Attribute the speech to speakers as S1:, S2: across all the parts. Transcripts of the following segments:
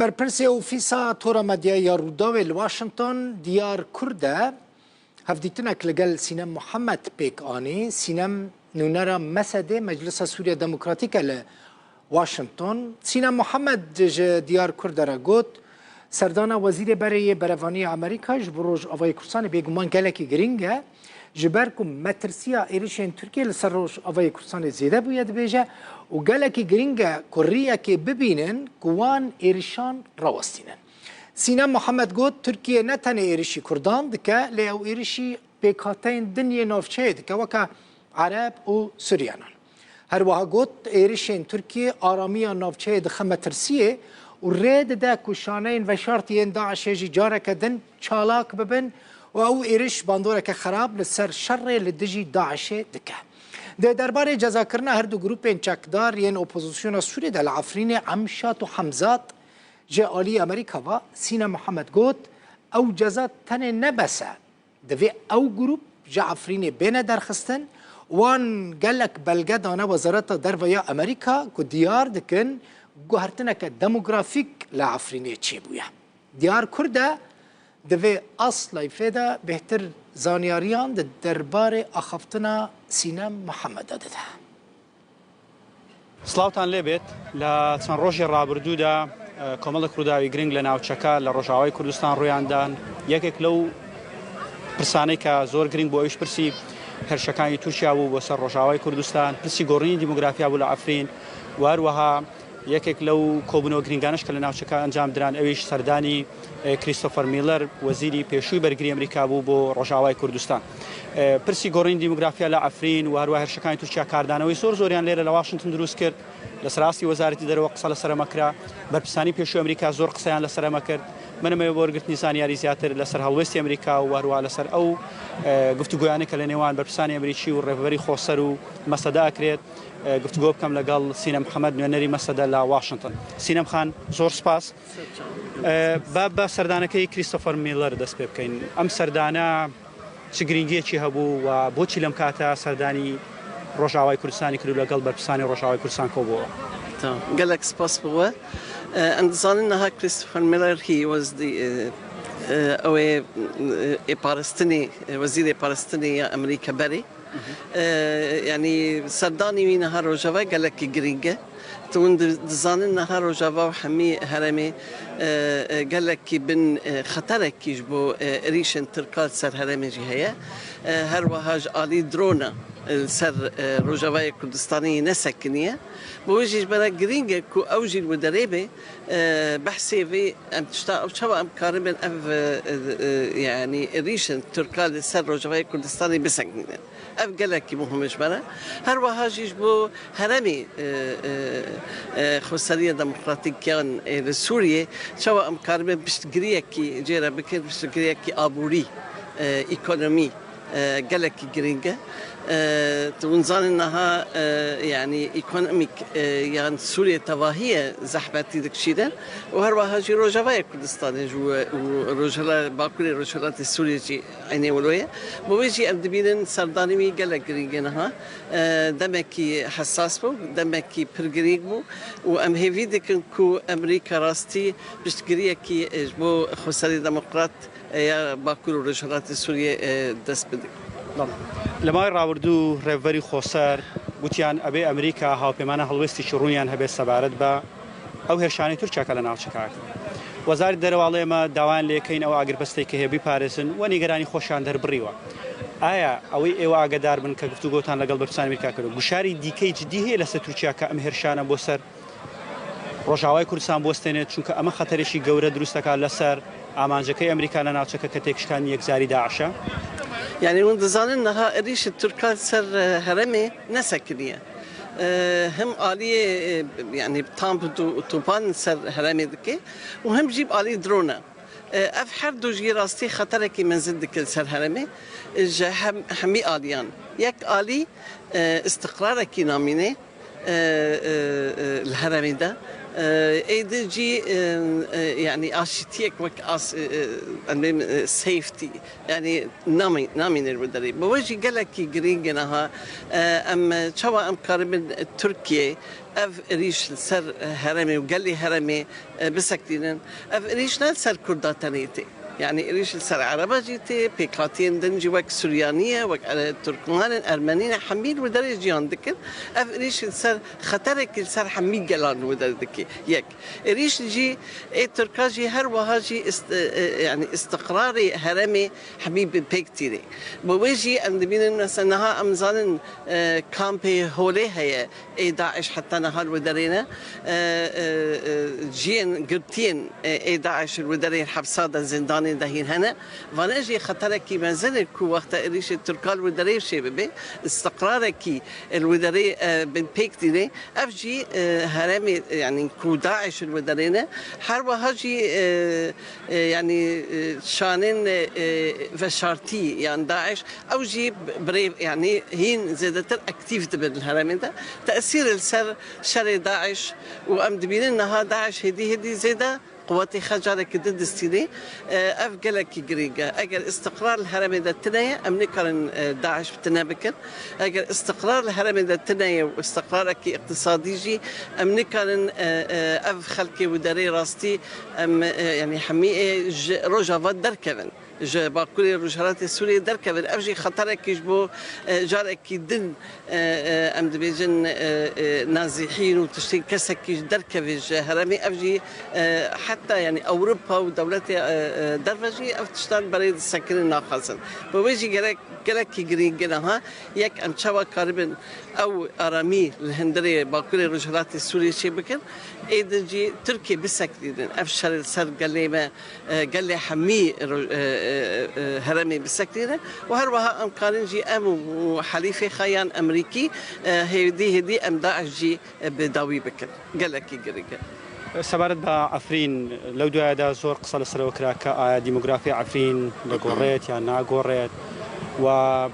S1: برپرسی اوفیسا تورا مدیا یا روداوی واشنطن دیار کرده هفدیتنک لگل سینم محمد پیک آنی سینم نونرا مسده مجلس سوریا دموکراتیک ل واشنطن سینم محمد دیار کرده را گوت سردان وزیر برای بروانی امریکا جبروج آوای کرسان بیگمان گلکی گرینگه جبرکم مترسیا ایرشین ترکیه لسر روش آوای کرسان زیده باید بیجه و گلکی گرینگه کریه که ببینن کوان ایرشان راوستینن سینم محمد گوت ترکیه نه تنه ایرشی کردان دکه لی او ایرشی بیکاتین دنیا نافچه دکه وکه عرب و سوریانان هر وها گوت ایرشین ترکیه آرامی نافچه دخه مترسیه و رید ده کشانین و شرطین داعش جی جاره کدن چالاک ببن و او ایرش باندوره که خراب لسر شر لدجی داعش دکه ده درباره جزا کرنا هر دو گروپین چکدار ین اپوزیسیون سوری دل عفرین عمشات و حمزات جالی امریکا و سینه محمد گوت او جزا تنه نبسه دوی او گروپ جا عفرین بین درخستن وان گلک بلگه دانه وزارت در ویا امریکا که دیار دکن گوهرتنه که دموگرافیک لعفرینه چی بویا دیار کرده دوی اصل فیدا بهتر زانیاریان ده درباره اخفتنا سینم محمد داده
S2: سلاوتان لێبێت لە چەند ڕۆژی ڕابردوودا کۆمەڵێک ڕووداوی گرنگ لە ناوچەکە لە ڕۆژاوای کوردستان ڕوویاندان یەکێک لەو پرسانەی کە زۆر گرنگ بۆ ئەویش پرسی هەرشەکانی تورکیا بوو بۆ سەر ڕۆژاوای کوردستان پرسی گۆڕینی دیموگرافیا بوو لە عەفرین و هەروەها یەکێک لەو کۆبوونەوە گرنگانش کە لە ناوچەکە ئەنجام دران ئەویش سەردانی کریستۆفەر میلەر وەزیری پێشووی بەرگری ئەمریکا بوو بۆ ڕۆژاوای کوردستان پرسی گۆڕینی دیموگرافیا لە عەفرین و هەروەها هەرشەکانی تورکیا کاردانەوەی زۆریان لێرە لە واشنگتن دروست کرد لەسەر راستی وەزارەتی دەرەوە قسە لەسەرەمە کرا بەرپرسانی پێشووی ئەمریکا زۆر قسەیان لەسەرەمە کرد منەمەوێ بۆ وەرگرتنی زانیاری زیاتر لەسەر هەڵوێستی ئەمریکا و هەروەها لەسەر ئەو گفتوگویانە کە لە نێوان بەرپرسانی ئەمریکی و ڕێبەری خۆسەر و مەسەدا ئەکرێت گفتگۆ بکەم لەگەڵ سینە محەممەد نوێنەری مەسەدە لە واشنگتن سینەم خان زۆر سپاس بە سەردانەکەی کریستۆفەر میلەر دەست پێ بکەین ئەم سەردانە چ گرنگیەکی هەبوو و بۆچی لەم کاتە سەردانی ڕۆژاوای کوردستانی کرد و لەگەڵ بەرپرسانی ڕۆژاوای کوردستان کۆبووە
S3: گەلێک سپاس بووە ئەم دەزانن نەها کریستۆفەر میلەر هی was the ئەوێ ئێپارستنی وەزیری پارستنی ئەمریکا بەری يعني سرداني وين نهار رجوا قالك جرينجة تون دزانن نهار رجوا وحمي هرمي قالك بن خطرك يجبو ريشن تركات سر هرمي جهية هر وهاج علي درونة سر رجوا كردستاني نسكنية بوجيش برا جرينجة كو أوجي المدربة بحسي في أم تشتا شو أم كاربن أف يعني ريشن تركات سر رجوا كردستاني بسكنية أف قالك مهمش برا هر وهاج يجبو هرمي خسارية ديمقراطيكيان لسوريا شو أم كاربن بشتجريكي جيرا بكر بشتجريكي أبوري إيكونومي قالك جرينجة تونزان إنها يعني إيكونوميك يعني سوريا تواهية زحمتي دكشيدا وهروها جي روجاوية كردستان جو روجلا باكل روجلات السورية جي عيني ولوية بوجي أبدبين سرداني مي قالك جرينجنها دمكي حساس بو دمكي برجريج بو وأم هيفي دكنكو أمريكا راستي بشتجريه كي جبو خساري ديمقراط يا باكل روجلات السورية دست بدك
S2: لەمای ڕاوردوو ڕێبەری خۆسەر گوتیان ئەبێ ئەمریکا هاوپەیمانە هەڵوێستی ڕوونیان هەبێت سەبارەت بە ئەو هێرشانەی تورکیاکە لە ناوچەکە وەزارەتی دەرەوە ئێمە داوایان لێکەین ئەو ئاگربەستەی کە هەیە بیپارێزن و نیگەرانی خۆشیان دەربڕیوە ئایا ئەوەی ئێوە ئاگادار بن کە گفتوگۆتان لەگەڵ بەرپرسانی ئەمریکا کرد گوشاری دیکەی جدی هەیە لەسەر تورکیا کە ئەم هێرشانە بۆ سەر ڕۆژاوای کوردستان بوەستێنێت چونکە ئەمە خەتەرێکی گەورە دروستەکات لەسەر ئامانجەکەی ئەمریکا لە ناوچەکە کە تێکشکانی یەکجاری داعشە
S3: يعني وندزانن انها ريش التركات سر هرمي نسكنيه هم آلية يعني تام طوفان سر هرمي دكي وهم جيب آلية درونة أف حردو جي راستي خطرك منزل دكي سر هرمي حمي آليان يك آلي استقرارك نامينه الهرمي ده ايدجي يعني اشتيك وك اس سيفتي يعني نامي الودري بوجي قالك جرينجنها ام شوا ام قريب تركيا اف ريش سر هرمي وقال لي هرمي بسكتين اف ريش سر كرداتانيتي يعني ريش السر عربة جيتي بيكاتين دنجي وك سوريانية وك تركمان أرمنيين حميل ودرج جيان ذكر أف ريش السر خطرك السر حميل جلان ودرج ذكي يك ريش جي تركاجي هر وهاجي يعني استقراري هرمي حبيب بيكتيري بوجي أندمين الناس أنها أمزان كامبي هولي هي داعش حتى نهار ودرينا جين قربتين داعش الودرين حبسادة زندان دهين هنا فنجي خطرك ما زال كو وقت ريش التركال ودري شبابي استقرارك الودري بن بيكتيني افجي هرمي يعني كو داعش الودرينا حرب هاجي يعني شانين فشارتي يعني داعش او جي بريف يعني هين زادت اكتيف بالهرم ده تاثير السر شر داعش وام دبينها داعش هدي زاده قواتي خجالك ضد السيني أفقلك جريجا أجر استقرار الهرم ذا التناية أمريكا داعش بتنابكر أجر استقرار الهرم ذا التناية واستقرارك اقتصادي جي أمريكا أف خلقي وداري راستي يعني حمي رجافات دركبن باكوري الرجالات السورية دركبن أفجي خطرك يجبو جارك دن أم دبيجن نازحين وتشتين كسك دركبج هرمي أفجي حتى يعني أوروبا ودولتي درفجي أو تشتغل بريد السكن ناقصا بوجي جرك يجرين جناها يك أن شوا قريبا أو أرامي الهندري باكوري الرجالات السورية شبكن إيدجي تركي بسكتين أفشل السر قال لي حمي هرمي بسكتين وهروها أم كارنجي أم وحليفي خيان أمريكي هدي أم داعش جي بداوي بكر قالك يجري
S2: سبارت با عفرين لو دو هذا زور قصة لسر وكراكا ديموغرافيا عفرين لقوريت يعني ناقوريت و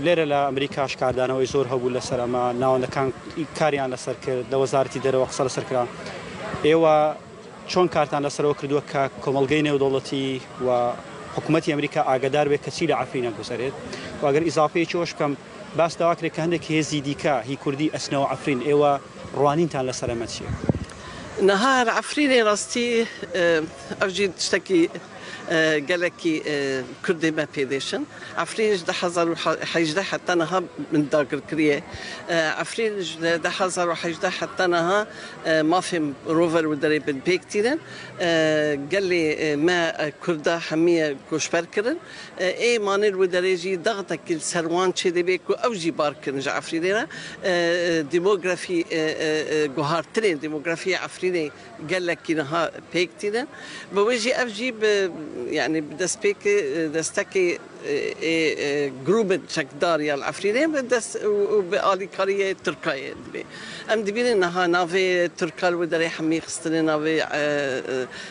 S2: ليرة لأمريكا أشكاردانا ويزور هبول لسر أما ناون كان كاريان لسر كر لوزارتي دره وقصة لسر كرا إيوا شون كارتان لسر وكردوا كمالجين ودولتي وحكومة أمريكا أقدار بكثير عفرين بسرير وأجر إضافة شوش كم بس دواكر كهندك هي زيديكا هي كردي أسنو عفرين إيوا روانين تان لسر ماتشي
S3: نهار عفريني راستي أرجي تشتكي قالكي كردي ما بيديشن عفرين جدا حزر وحيجدا حتى نها من داقر كريه عفرين جدا حزر وحيجدا حتى نها ما في روفر ودري بن بيكتيرن قال لي ما كردا حمية كوشبر كرن اي مانير ودريجي ضغطك السروان تشدي بيكو اوجي باركن جا عفرينينا ديموغرافي جوهارترين ديموغرافي عفريني قال لك نها بيكتيرن بوجي افجي يعني دستكي جروب شكدار يا العفرينين بدس وباليكاريه تركيا ام دبين انها نافي تركال ودري حمي خستني نافي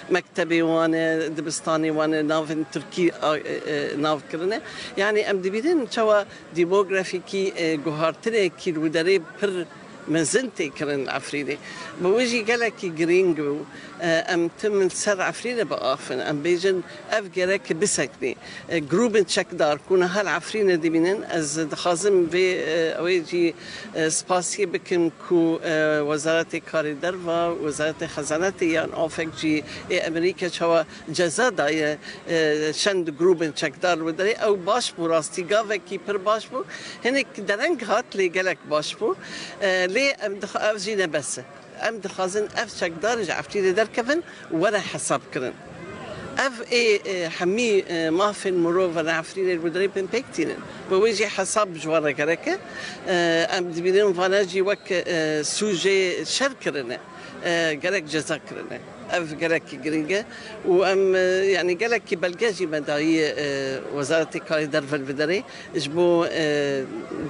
S3: مكتبي وانا دبستاني وانا نافي تركي ناف كرنا يعني ام دبين شوا ديموغرافيكي جوهارتني كي ودري بر مزنتي كرن عفريني بوجي قالك جرينجو ام تم سر عفريني بقافن ام بيجن افجرك بسكني جروب شكدار كنا هالعفريني دي منن از خازم في اويجي سباسي بكم كو وزارة كاري درفا وزارة خزانتي يعني اوفك جي امريكا شوا جزادا شند جروب شكدار ودري او باشبو راستي قافكي بر باشبو هنك درنگ هات لي قالك باشبو ليه ام افجينا بس ام دخازن اف شكدار عفتي دركفن ولا حساب كرن اف اي حمي ما في المروفه عفرين الودري بن بيكتين بويجي حساب جوار كركه ام دبيرن فاناجي وك سوجي شركرنا قالك جزاكرنا أف جالك جرينجا وأم يعني جالك بلجاجي مدعي وزارة كاري درف البدري إجبو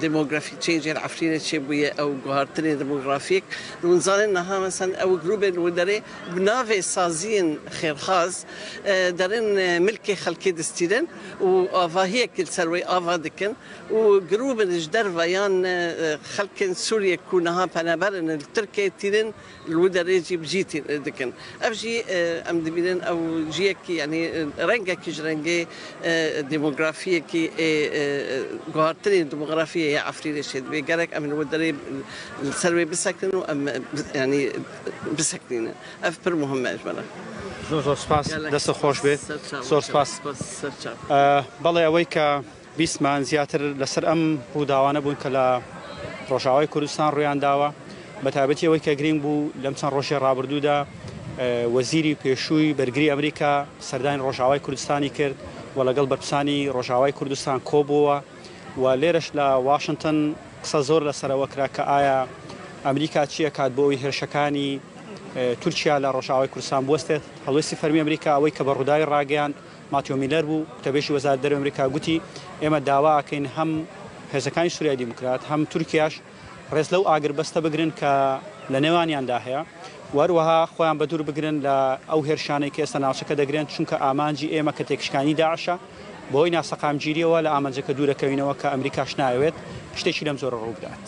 S3: ديموغرافي تشينج العفرينة شبوية أو جوهرتني ديموغرافيك ونظن إنها مثلا أو جروب الودري بنافي سازين خير خاص دارين ملكي خلقي دستيرن وآفا هي كل سروي آفا دكن وجروب الجدر فيان خلق سوريا كونها بنابرن التركي تيرن الودري جيب جيتي دكن أفجي أم دبيرن أو جيك يعني رنجة كجرنجة ديموغرافية كي جوهرتني ديموغرافية يا عفرينة شد بيجرك أم الودري السروي بسكنوا أم يعني بسكنين أفبر مهمة أجمله.
S2: زۆر سپاس دەستە خۆش بێت زۆر سپاس بەڵێ ئەوەی کە بیستمان زیاتر لەسەر ئەم ڕووداوانە بوون کە لە ڕۆژاوای کوردستان ڕوویان داوە بە تایبەتی ئەوەی کە گرنگ بوو لەم چەند ڕۆژی ڕابردوودا وەزیری پێشووی بەرگری ئەمریکا سەردانی ڕۆژاوای کوردستانی کرد و لەگەڵ بەرپرسانی ڕۆژاوای کوردستان کۆبووە و لێرەش لە واشنگتن قسە زۆر لەسەرەوە کرا کە ئایا ئەمریکا چییە کات بۆ ئەوی هێرشەکانی تورکیا لە ڕۆژاوای کوردستان بوەستێت هەڵوێستی فەرمی ئەمریکا ئەوەی کە بە ڕووداوی ڕاگەیاند ماتیۆ میلەر بوو تەبێشی وەزارەت دەرەوەی ئەمریکا گوتی ئێمە داوا ئەکەین هەم هێزەکانی سووریای دیموکرات هەم تورکیاش ڕێز لەو ئاگربەستە بگرن کە لە نێوانیاندا هەیە وەروەها خۆیان بە دوور بگرن لە ئەو هێرشانەی کە ئێستا ناوچەکە دەگرێن چونکە ئامانجی ئێمە کە تێکشکانی داعشە بۆی ناسەقامگیریەوە لە ئامانجەکە دوورەکەوینەوە کە ئەمریکاش نایەوێت شتێکی لەم زۆرە ڕوو بدات.